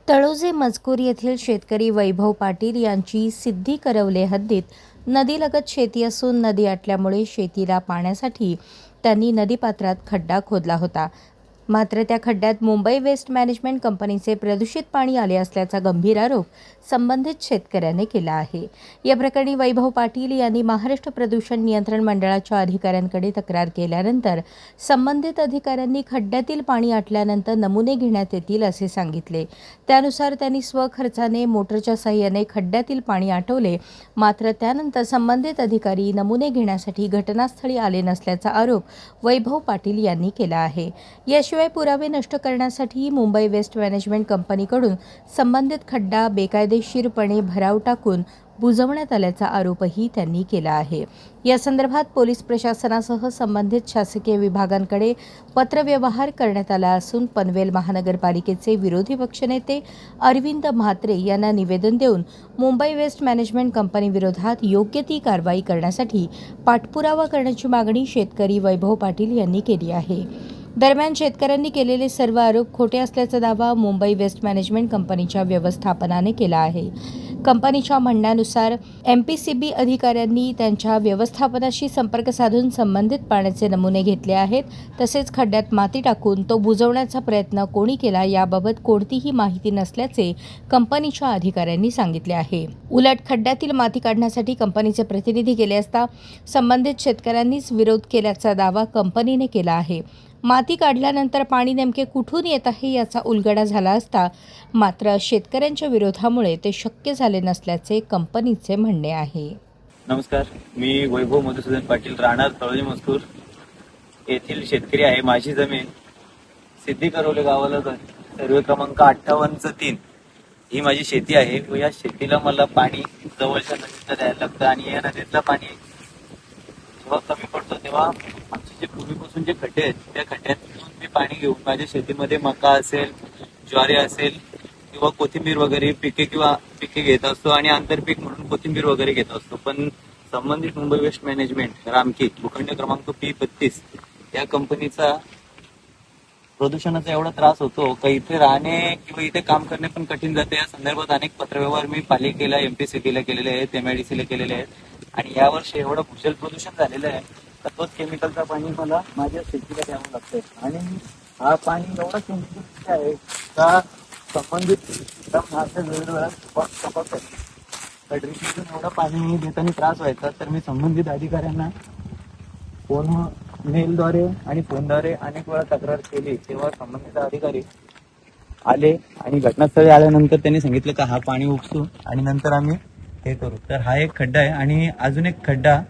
तळोजे मजकूर येथील शेतकरी वैभव पाटील यांची सिद्धी करवले हद्दीत नदीलगत शेती असून नदी आटल्यामुळे शेतीला पाण्यासाठी त्यांनी नदीपात्रात खड्डा खोदला होता. मात्र त्या खड्ड्यात मुंबई वेस्ट मॅनेजमेंट कंपनीचे प्रदूषित पाणी आले असल्याचा गंभीर आरोप संबंधित शेतकऱ्याने केला आहे. या प्रकरणी वैभव पाटील यांनी महाराष्ट्र प्रदूषण नियंत्रण मंडळाच्या अधिकाऱ्यांकडे तक्रार केल्यानंतर संबंधित अधिकाऱ्यांनी खड्ड्यातील पाणी आटल्यानंतर नमुने घेण्यात येतील असे सांगितले. त्यानुसार त्यांनी स्वखर्चाने मोटरच्या साहाय्याने खड्ड्यातील पाणी आटवले. मात्र त्यानंतर संबंधित अधिकारी नमुने घेण्यासाठी घटनास्थळी आले नसल्याचा आरोप वैभव पाटील यांनी केला आहे. याशिवाय पुरावे नष्ट करण्यासाठी मुंबई वेस्ट मॅनेजमेंट कंपनीकडून संबंधित खड्डा बेकायदेशीरपणे भराव टाकून बुजवण्यात आल्याचा आरोपही त्यांनी केला आहे. या संदर्भात पोलीस प्रशासनासह संबंधित शासकीय विभागांकडे पत्रव्यवहार करण्यात आला असून पनवेल महानगरपालिकेचे विरोधी पक्षनेते अरविंद म्हात्रे यांना निवेदन देऊन मुंबई वेस्ट मॅनेजमेंट कंपनीविरोधात योग्य ती कारवाई करण्यासाठी पाठपुरावा करण्याची मागणी शेतकरी वैभव पाटील यांनी केली आहे. दरम्यान शेतकऱ्यांनी केलेले सर्व आरोप खोटे असल्याचा दावा मुंबई वेस्ट मॅनेजमेंट कंपनीच्या व्यवस्थापनाने केला आहे. कंपनीच्या म्हणण्यानुसार MPCB अधिकाऱ्यांनी त्यांच्या व्यवस्थापनाशी संपर्क साधून संबंधित पाण्याचे नमुने घेतले आहेत. तसेच खड्ड्यात माती टाकून तो बुजवण्याचा प्रयत्न कोणी केला याबाबत कोणतीही माहिती नसल्याचे कंपनीच्या अधिकाऱ्यांनी सांगितले आहे. उलट खड्ड्यातील माती काढण्यासाठी कंपनीचे प्रतिनिधी गेले असता संबंधित शेतकऱ्यांनीच विरोध केल्याचा दावा कंपनीने केला आहे. माती काढल्यानंतर पाणी नेमके कुठून येत आहे याचा उलगडा झाला असता मात्र शेतकऱ्यांच्या विरोधामुळे ते शक्य झाले नसल्याचे कंपनीचे म्हणणे आहे. नमस्कार, मी वैभव मधुसूदन पाटील, राहणार तळोजे मजकूर येथील शेतकरी आहे. माझी जमीन सिद्धी करवले गावाला सर्वे क्रमांक 58/3 ही माझी शेती आहे व या शेतीला मला पाणी जवळच्या नदीचं द्यायला लागतं आणि या नदीतलं पाणी जेव्हा कमी पडतो तेव्हा आमचे जे पूर्वीपासून जे खड्डे आहेत त्या खड्ड्यातून मी पाणी घेऊन माझ्या शेतीमध्ये मका असेल, ज्वारी असेल किंवा कोथिंबीर वगैरे पिके घेत असतो आणि आंतरपीक म्हणून कोथिंबीर वगैरे घेत असतो. पण संबंधित मुंबई वेस्ट मॅनेजमेंट रामकी भूखंड क्रमांक P32 या कंपनीचा प्रदूषणाचा एवढा त्रास होतो का इथे राहणे किंवा इथे काम करणे पण कठीण जाते. या संदर्भात अनेक पत्रव्यवहार मी पालिकेला, MPCBला केलेले आहेत, MIDCला केलेले आहेत आणि यावर्षी एवढं भूजल प्रदूषण झालेलं आहे तर तोच केमिकलचा पाणी मला माझ्या शेतीला द्यावं लागतंय आणि हा पाणी एवढा केमिकल आहे का संबंधित ड्रिंकिंग एवढं पाणी देताना त्रास व्हायचा. तर मी संबंधित अधिकाऱ्यांना मेलद्वारे आणि फोनद्वारे अनेक वेळा तक्रार केली. तेव्हा संबंधित अधिकारी आले आणि घटनास्थळी आल्यानंतर त्यांनी सांगितलं का हा पाणी उपसू आणि नंतर आम्ही हे करू. तर हा एक खड्डा आहे आणि अजून एक खड्डा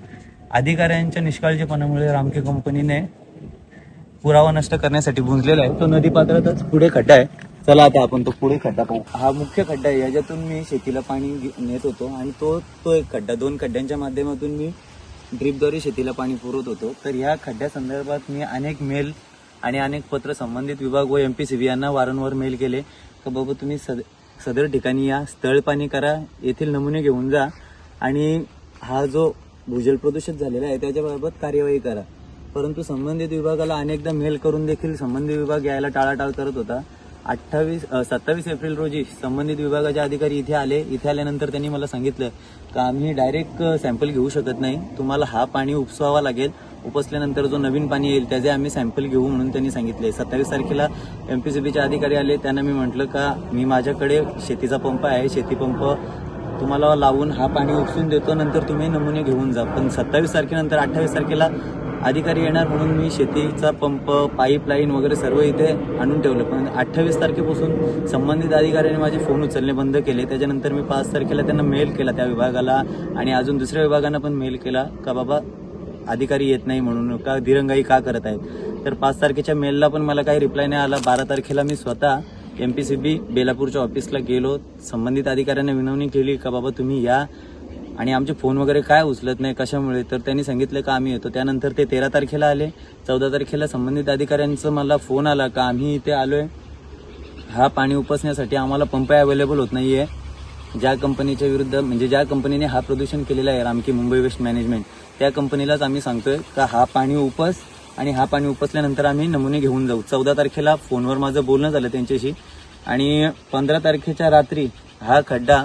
अधिकाऱ्यांच्या निष्काळजीपणामुळे रामकी कंपनीने पुरावा नष्ट करण्यासाठी बुंजलेला आहे. तो नदी पात्रातच पुढे खड्डा आहे. चला आता आपण तो पुढे खड्डा पाहू. हा मुख्य खड्डा आहे, याच्यातून मी शेतीला पाणी नेत होतो आणि तो एक खड्डा, 2 खड्ड्यांच्या माध्यमातून मी ड्रीपद्वारे शेतीला पाणी पुरवत होतो. तर या खड्ड्या संदर्भात मी अनेक मेल आणि अनेक पत्र संबंधित विभाग व MPCB यांना वारंवार मेल केले का बाबा तुम्ही सदर ठिकाणी या, स्थळ पाणी करा, येथील नमुने घेऊन जा आणि हा जो भूजल प्रदूषित झालेला आहे त्याच्याबाबत कार्यवाही करा. परंतु संबंधित विभागाला अनेकदा मेल करून देखील संबंधित विभाग यायला टाळाटाळ करत होता. 27 एप्रिल रोजी संबंधित विभागाचे अधिकारी इथे आले. इथे आल्यानंतर त्यांनी मला सांगितलं का आम्ही डायरेक्ट सॅम्पल घेऊ शकत नाही, तुम्हाला हा पाणी उपसवावा लागेल. उपसल्यानंतर जो नवीन पाणी येईल त्याचे आम्ही सॅम्पल घेऊ म्हणून त्यांनी सांगितले. 27 तारखेला MPCBचे अधिकारी आले. त्यांना मी म्हटलं का मी माझ्याकडे शेतीचा पंप आहे, शेती पंप तुम्हाला लावून हा पाणी उपसून देतो, नंतर तुम्ही नमुने घेऊन जा. पण 27 तारखेनंतर 28 तारखेला अधिकारी येणार म्हणून मी शेतीचा पंप, पाईपलाईन वगैरे सर्व इथे आणून ठेवलं. पण 28 तारखेपासून संबंधित अधिकाऱ्यांनी माझे फोन उचलणे बंद केले. त्याच्यानंतर मी 5 तारखेला त्यांना मेल केला त्या विभागाला आणि अजून दुसऱ्या विभागांना पण मेल केला का बाबा अधिकारी येत नाही म्हणून, का दिरंगाई का करत आहेत. तर 5 तारखेच्या मेलला पण मला काही रिप्लाय नाही आला. 12 तारखेला मी स्वतः MPCB बेलापूरच्या ऑफिसला गेलो. संबंधित अधिकाऱ्यांना विनवणी केली का बाबा तुम्ही या आणि आमचे फोन वगैरे काय उचलत नाही, कशामुळे. तर त्यांनी सांगितलं का आम्ही येतो. त्यानंतर ते 13 तारखेला आले. 14 तारखेला संबंधित अधिकाऱ्यांचा मला फोन आला का आम्ही इथे आलोय, हा पाणी उपसण्यासाठी आम्हाला पंप अवेलेबल होत नाहीये. ज्या कंपनीच्या विरुद्ध म्हणजे ज्या कंपनीने हा प्रदूषण केलेला आहे रामकी मुंबई वेस्ट मॅनेजमेंट, त्या कंपनीलाच आम्ही सांगतोय का हा पाणी उपस आणि हा पाणी उपसल्यानंतर आम्ही नमुने घेऊन जाऊ. 14 तारखेला फोनवर माझं बोलणं झालं त्यांच्याशी आणि 15 तारखेच्या रात्री हा खड्डा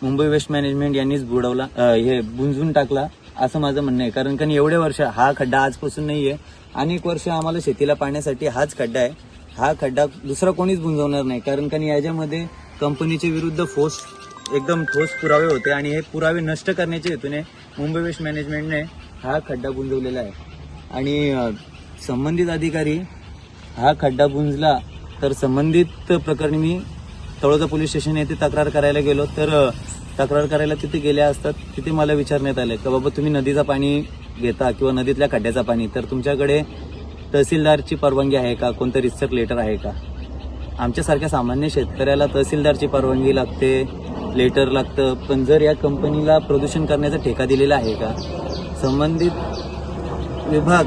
मुंबई वेस्ट मॅनेजमेंट यांनीच बुडवला, हे बुंजून टाकला असं माझं म्हणणं आहे. कारण की एवढे वर्ष हा खड्डा आजपासून नाहीये, अनेक वर्ष आम्हाला शेतीला पाण्यासाठी हाच खड्डा आहे. हा खड्डा दुसरा कोणीच बुंजवणार नाही, कारण की याच्यामध्ये कंपनीच्या विरुद्ध एकदम ठोस पुरावे होते आणि हे पुरावे नष्ट करण्याच्या हेतूने मुंबई वेस्ट मॅनेजमेंटने हा खड्डा बुंजवलेला आहे. आणि संबंधित अधिकारी हा खड्डा बुंजला तर संबंधित प्रकरणी मी तळोजा पोलीस स्टेशन येथे तक्रार करायला गेलो, तर तक्रार करायला तिथे गेले असतात तिथे मला विचारण्यात आलं की बाबा तुम्ही नदीचं पाणी घेता किंवा नदीतल्या खड्ड्याचं पाणी, तर तुमच्याकडे तहसीलदारची परवानगी आहे का, कोणतं रिसर्च लेटर आहे का. आमच्यासारख्या सामान्य शेतकऱ्याला तहसीलदारची परवानगी लागते, लेटर लागतं, पण जर या कंपनीला प्रदूषण करण्याचा ठेका दिलेला आहे का, संबंधित विभाग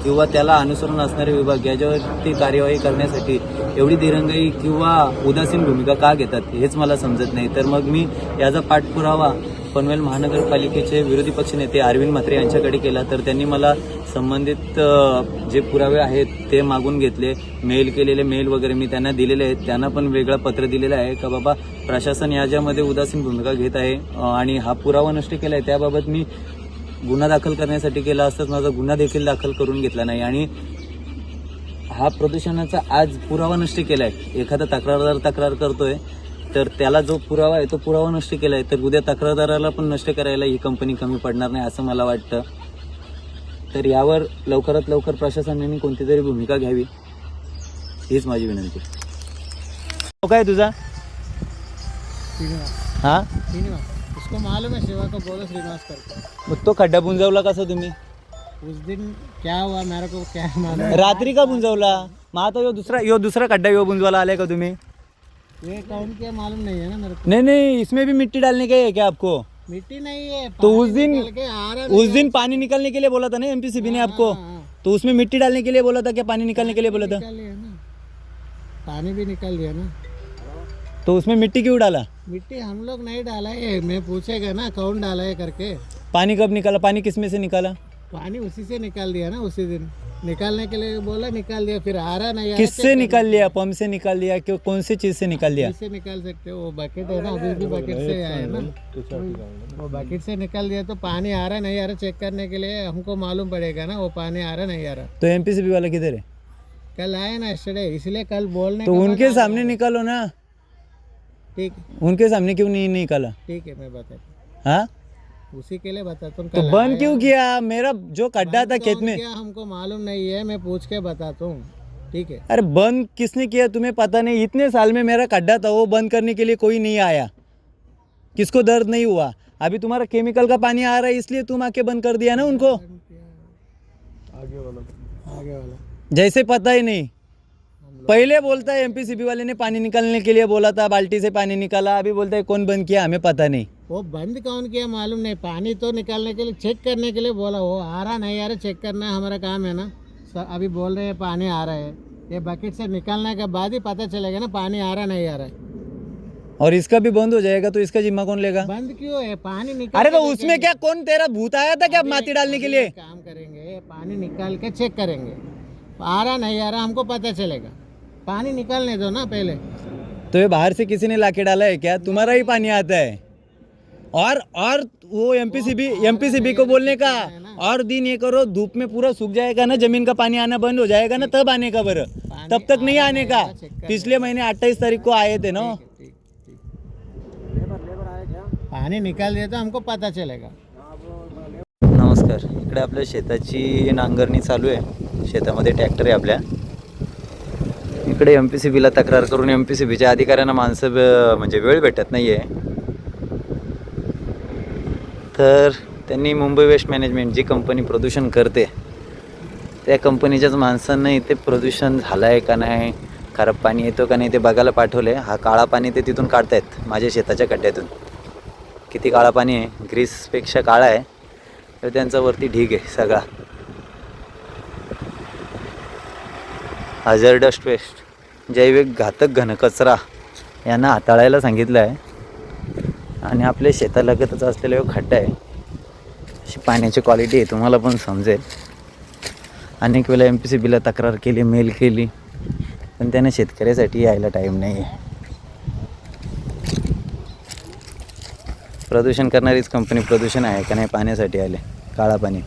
किंवा त्याला अनुसरून असणारे विभाग याच्यावरती कार्यवाही करण्यासाठी एवढी दिरंगाई किंवा उदासीन भूमिका का घेतात हेच मला समजत नाही. तर मग मी याचा पाठपुरावा पनवेल महानगरपालिकेचे विरोधी पक्षनेते अरविंद म्हात्रे यांच्याकडे केला, तर त्यांनी मला संबंधित जे पुरावे आहेत ते मागून घेतले. मेल केलेले मेल वगैरे मी त्यांना दिलेले आहेत. त्यांना पण वेगळं पत्र दिलेलं आहे का बाबा प्रशासन याच्यामध्ये उदासीन भूमिका घेत आहे आणि हा पुरावा नष्ट केला आहे. त्याबाबत मी गुन्हा दाखल करण्यासाठी केला असताच माझा गुन्हा देखील दाखल करून घेतला नाही. आणि हा प्रदूषणाचा आज पुरावा नष्ट केलाय, एखादा तक्रारदार तक्रार करतोय तर त्याला जो पुरावा आहे तो पुरावा नष्ट केलाय, तर उद्या तक्रारदाराला पण नष्ट करायला ही कंपनी कमी पडणार नाही असं मला वाटतं. तर यावर लवकरात लवकर प्रशासनाने कोणती तरी भूमिका घ्यावी हीच माझी विनंती. काय तुझा हा उसको मालूम है शिवा को बोलो श्रीनिवास करके. मग तो खड्डा बुंजवला कसा तुम्ही? उस दिन क्या हुआ मेरे को क्या मालूम. रात्री का बुंजवला? मग आता यो दुसरा खड्डा यो बुंजवाला आलाय का तुम्ही? ये कौन क्या मालूम नहीं है ना मेरे को. नहीं इसमें भी मिट्टी डालने का है क्या आपको? मिट्टी नहीं है. तो पानी उस दिन निकल के आ रहा उस दिन पानी निकालने के लिए बोला था ना एमपीसीबी ने आपको, तो उसमें मिट्टी डालने के लिए बोला था क्या पानी निकालने के लिए बोला था? निकाल लिया ना, पानी भी निकाल दिया ना. तो उसमें मिट्टी क्यों डाला? मिट्टी हम लोग नहीं डाला है, मैं पूछेगा ना कौन डाला है करके. पानी कब निकाला? पानी किसमें से निकाला? पानी उसी से निकाल दिया ना, उसी दिन निकालने के लिए बोला निकाल दिया, फिर आ रहा नहीं. किससे निकाल लिया? पंप से निकाल लिया कि कौन सी चीज से निकाल लिया? इससे निकाल सकते हो, वो बकेट है ना, अभी भी बकेट से आया ना, वो बकेट से निकाल दिया. तो पानी आ रहा नहीं आ रहा चेक करने के लिए हमको मालूम पड़ेगा ना वो पानी आ रहा नहीं आ रहा. तो एमपीसीबी वाला किधर है? कल आए ना स्टडे, इसलिए कल बोलने तो का उनके बाद सामने आया. निकालो ना. ठीक उनके सामने क्यों नहीं निकाला? ठीक है मैं बताता हूँ, हाँ उसी के लिए बताता हूँ. तो कल बंद आया. क्यों किया? मेरा जो खड्डा था बंद खेत कौन में. किया हमको मालूम नहीं है, मैं पूछ के बताता हूँ. ठीक है. अरे बंद किसने किया तुम्हें पता नहीं? इतने साल में मेरा खड्डा था वो बंद करने के लिए कोई नहीं आया. किसको दर्द नहीं हुआ? अभी तुम्हारा केमिकल का पानी आ रहा है इसलिए तुम आके बंद कर दिया ना उनको. आगे वाला जैसे पता ही नहीं. पहले बोलता है एमपीसीबी वाले ने पानी निकालने के लिए बोला था, बाल्टी से पानी निकाला. अभी बोलता है कौन बंद किया हमें पता नहीं. वो बंद कौन किया मालूम नहीं. पानी तो निकालने के लिए चेक करने के लिए बोला, वो आ रहा नहीं आ रहा चेक करना हमारा काम है ना. अभी बोल रहे हैं पानी आ रहा है, ये बकेट से निकालने के बाद ही पता चलेगा ना पानी आ रहा नहीं आ रहा है. और इसका भी बंद हो जाएगा तो इसका जिम्मा कौन लेगा? बंद क्यों है? पानी निकाल. अरे तो उसमें क्या कौन तेरा भूत आया था क्या माटी डालने के लिए? काम करेंगे, पानी निकाल के चेक करेंगे, आ रहा नहीं आ रहा हमको पता चलेगा. पानी निकालने दो ना पहले. तो ये बाहर से किसी ने लाके डाला है क्या? तुम्हारा ही पानी आता है. और वो एमपीसीबी को बोलने का और दिन ये करो, धूप में पूरा सूख जाएगा ना, जमीन का पानी आना बंद हो जाएगा ना, तब आने का. बरं तब तक नहीं आने का. पिछले महीने 28 तारीख को आए थे ना. पाणी निकाल दिया तर हमको पता चलेगा. नमस्कार. इकडे आपल्या शेताची नांगरणी चालू आहे. शेतामध्ये ट्रॅक्टर आहे आपल्या. इकडे एमपीसीबीला तक्रार करून एमपीसीबीच्या अधिकाऱ्यांना माणसं म्हणजे वेळ भेटत नाही आहे. तर त्यांनी मुंबई वेस्ट मॅनेजमेंट जी कंपनी प्रदूषण करते त्या कंपनीच्याच माणसांना इथे प्रदूषण झालं आहे का नाही, खराब पाणी येतो का नाही ते बघायला पाठवले. हा काळा पाणी ते तिथून काढतायत माझ्या शेताच्या खड्ड्यातून. किती काळा पाणी आहे, ग्रीसपेक्षा काळा आहे. तर त्यांचा वरती ढीग आहे सगळा. हजरडस वेस्ट, जैविक घातक घनकचरा यांना हाताळायला सांगितलं आहे. आणि आपल्या शेतालगतच असलेला एक खड्डा आहे. अशी पाण्याची क्वालिटी आहे तुम्हाला पण समजेल. अनेक वेळा एमपीसीबीला तक्रार केली, मेल केली, पण त्याने शेतकऱ्यासाठी यायला टाईम नाही आहे. प्रदूषण करणारीच कंपनी प्रदूषण आहे का नाही पाण्यासाठी आले, काळा पाणी.